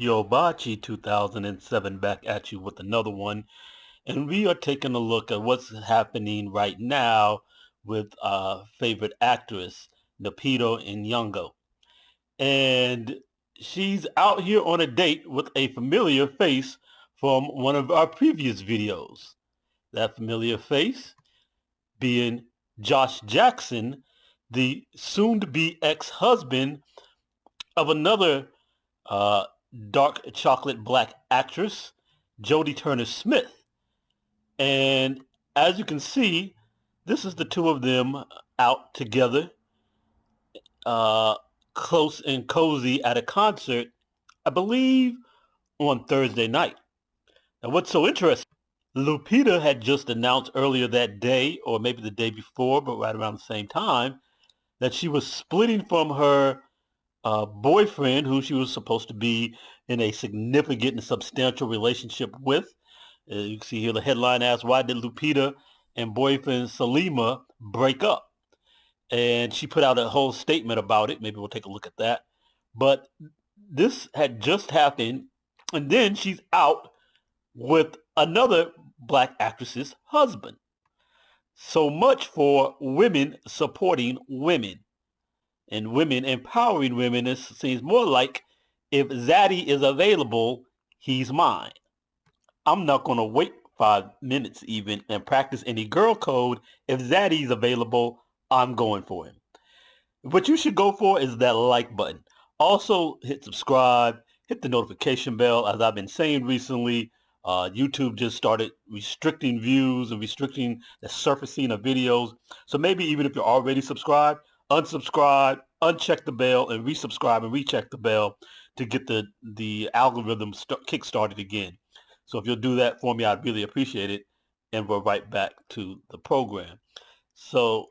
Yobachi 2007 back at you with another one, and we are taking a look at what's happening right now with favorite actress Lupita Nyong'o, and she's out here on a date with a familiar face from one of our previous videos. That familiar face being Josh Jackson, the soon-to-be ex-husband of another uh, dark chocolate black actress, Jodie Turner-Smith. And as you can see, this is the two of them out together, uh, close and cozy at a concert, I believe on Thursday night. Now what's so interesting, Lupita had just announced earlier that day, or maybe the day before, but right around the same time, that she was splitting from her boyfriend, who she was supposed to be in a significant and substantial relationship with. You can see here the headline asks, why did Lupita and boyfriend Selema break up? And she put out a whole statement about it. Maybe we'll take a look at that. But this had just happened, and then she's out with another black actress's husband. So much for women supporting women and women empowering women. It seems more like, if Zaddy is available, he's mine. I'm not going to wait 5 minutes even and practice any girl code. If Zaddy's available, I'm going for him. What you should go for is that like button. Also, hit subscribe, hit the notification bell. As I've been saying recently, YouTube just started restricting views and restricting the surfacing of videos. So maybe even if you're already subscribed, unsubscribe, uncheck the bell, and resubscribe and recheck the bell to get the algorithm kick-started again. So if you'll do that for me, I'd really appreciate it. And we're right back to the program. So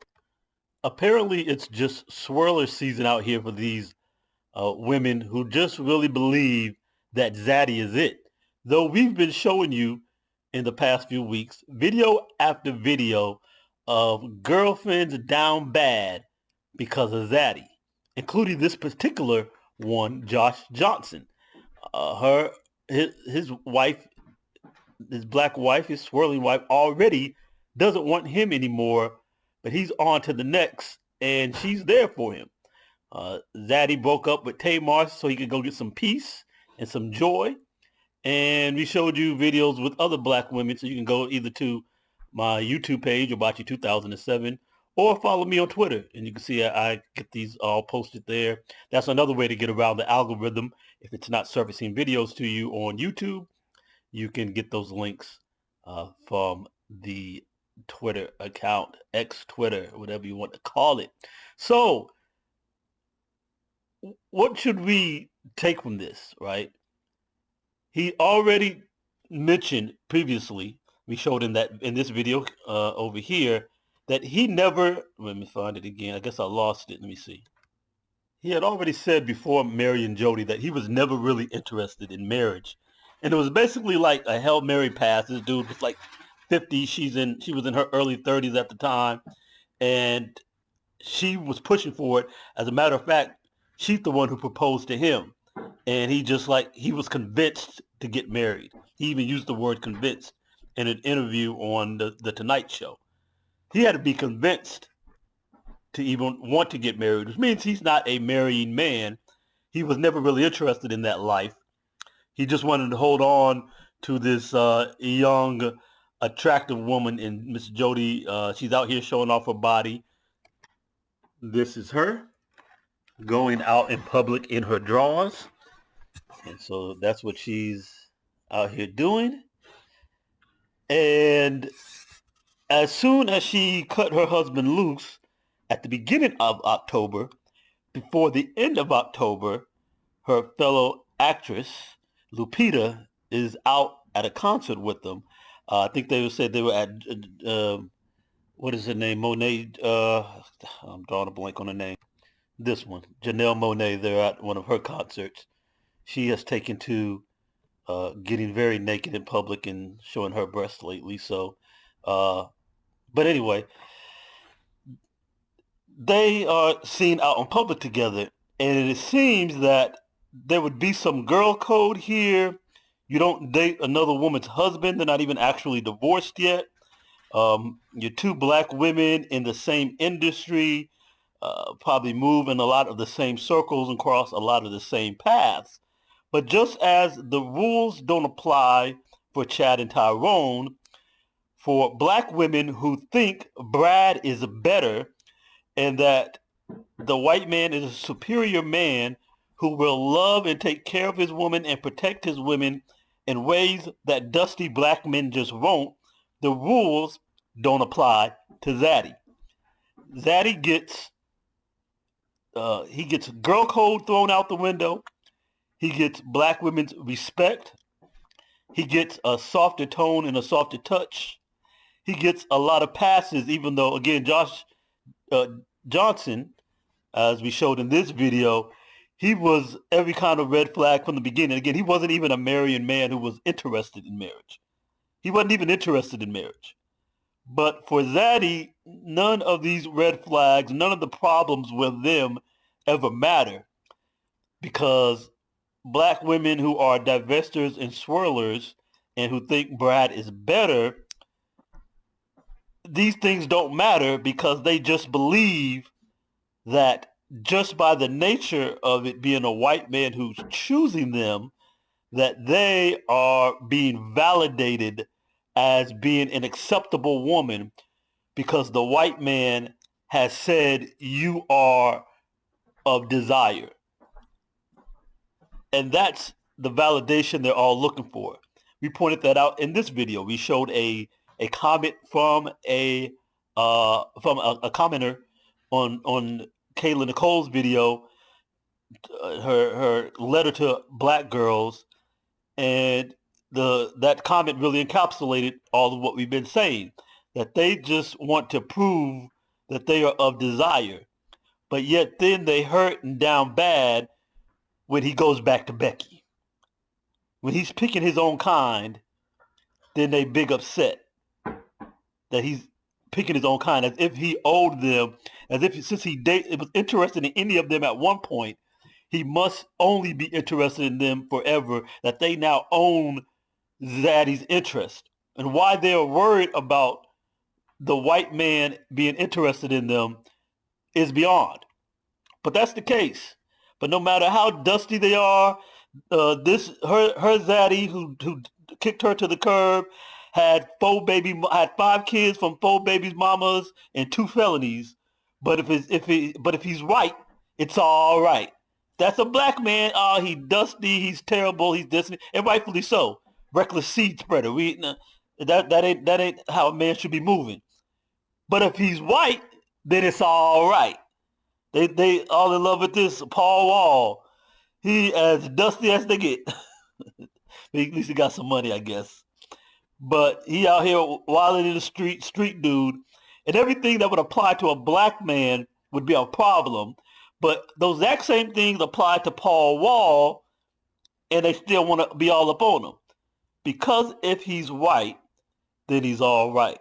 apparently it's just Swirler season out here for these women who just really believe that Zaddy is it. Though we've been showing you in the past few weeks, video after video of girlfriends down bad because of Zaddy, including this particular one, Josh Johnson. His wife, his black wife, his swirling wife, already doesn't want him anymore, but he's on to the next, and she's there for him. Zaddy broke up with Tamar so he could go get some peace and some joy. And we showed you videos with other black women, so you can go either to my YouTube page, Obachi 2007, or follow me on Twitter. And you can see I get these all posted there. That's another way to get around the algorithm. If it's not surfacing videos to you on YouTube, you can get those links from the Twitter account, X-Twitter, whatever you want to call it. So what should we take from this, right? He already mentioned previously, we showed in this video over here, that he never, let me find it again, I guess I lost it, let me see. He had already said before marrying Jodie that he was never really interested in marriage. And it was basically like a Hail Mary pass. This dude was like 50, she was in her early 30s at the time, and she was pushing for it. As a matter of fact, she's the one who proposed to him. And he was convinced to get married. He even used the word convinced in an interview on the Tonight Show. He had to be convinced to even want to get married, which means he's not a marrying man. He was never really interested in that life. He just wanted to hold on to this young, attractive woman in Miss Jodie. She's out here showing off her body. This is her going out in public in her drawers. And so that's what she's out here doing. And as soon as she cut her husband loose at the beginning of October, before the end of October, her fellow actress, Lupita, is out at a concert with them. I think they would say they were at, what is her name, Monet, I'm drawing a blank on her name. This one, Janelle Monáe, they're at one of her concerts. She has taken to getting very naked in public and showing her breasts lately. So, but anyway, they are seen out in public together, and it seems that there would be some girl code here. You don't date another woman's husband. They're not even actually divorced yet. You're two black women in the same industry, probably move in a lot of the same circles and cross a lot of the same paths. But just as the rules don't apply for Chad and Tyrone, for black women who think Brad is better and that the white man is a superior man who will love and take care of his woman and protect his women in ways that dusty black men just won't, the rules don't apply to Zaddy. Zaddy gets he gets girl code thrown out the window. He gets black women's respect. He gets a softer tone and a softer touch. He gets a lot of passes, even though, again, Josh uh, Johnson, as we showed in this video, he was every kind of red flag from the beginning. Again, he wasn't even a marrying man who was interested in marriage. He wasn't even interested in marriage. But for Zaddy, none of these red flags, none of the problems with them ever matter because black women who are divestors and swirlers and who think Brad is better, these things don't matter because they just believe that just by the nature of it being a white man who's choosing them, that they are being validated as being an acceptable woman because the white man has said you are of desire. And that's the validation they're all looking for. We pointed that out in this video. We showed a comment from a commenter on Kayla Nicole's video, her letter to black girls, and that comment really encapsulated all of what we've been saying, that they just want to prove that they are of desire, but yet then they hurt and down bad when he goes back to Becky. When he's picking his own kind, then they big upset that he's picking his own kind, as if he owed them, as if since he was interested in any of them at one point, he must only be interested in them forever, that they now own Zaddy's interest. And why they're worried about the white man being interested in them is beyond. But that's the case. But no matter how dusty they are, her Zaddy who kicked her to the curb had 5 kids from 4 babies mamas and 2 felonies. But if he's white, it's all right. That's a black man. Oh, he's dusty. He's terrible. He's this, and rightfully so. Reckless seed spreader. That ain't how a man should be moving. But if he's white, then it's all right. They all in love with this Paul Wall. He as dusty as they get. At least he got some money, I guess. But he out here wilding in the street dude, and everything that would apply to a black man would be a problem. But those exact same things apply to Paul Wall, and they still want to be all up on him. Because if he's white, then he's all right.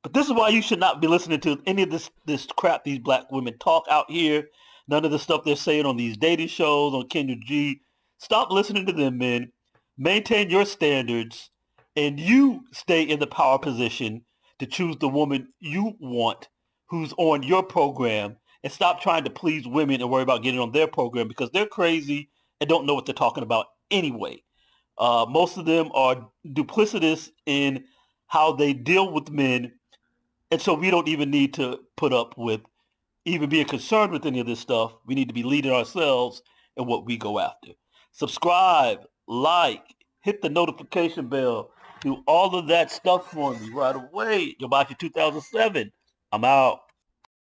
But this is why you should not be listening to any of this crap these black women talk out here. None of the stuff they're saying on these dating shows, on Kenya G. Stop listening to them, men. Maintain your standards, and you stay in the power position to choose the woman you want who's on your program, and stop trying to please women and worry about getting on their program because they're crazy and don't know what they're talking about anyway. Most of them are duplicitous in how they deal with men, and so we don't even need to put up with even being concerned with any of this stuff. We need to be leading ourselves in what we go after. Subscribe, like, hit the notification bell, do all of that stuff for me right away. You'll buy for 2007. I'm out.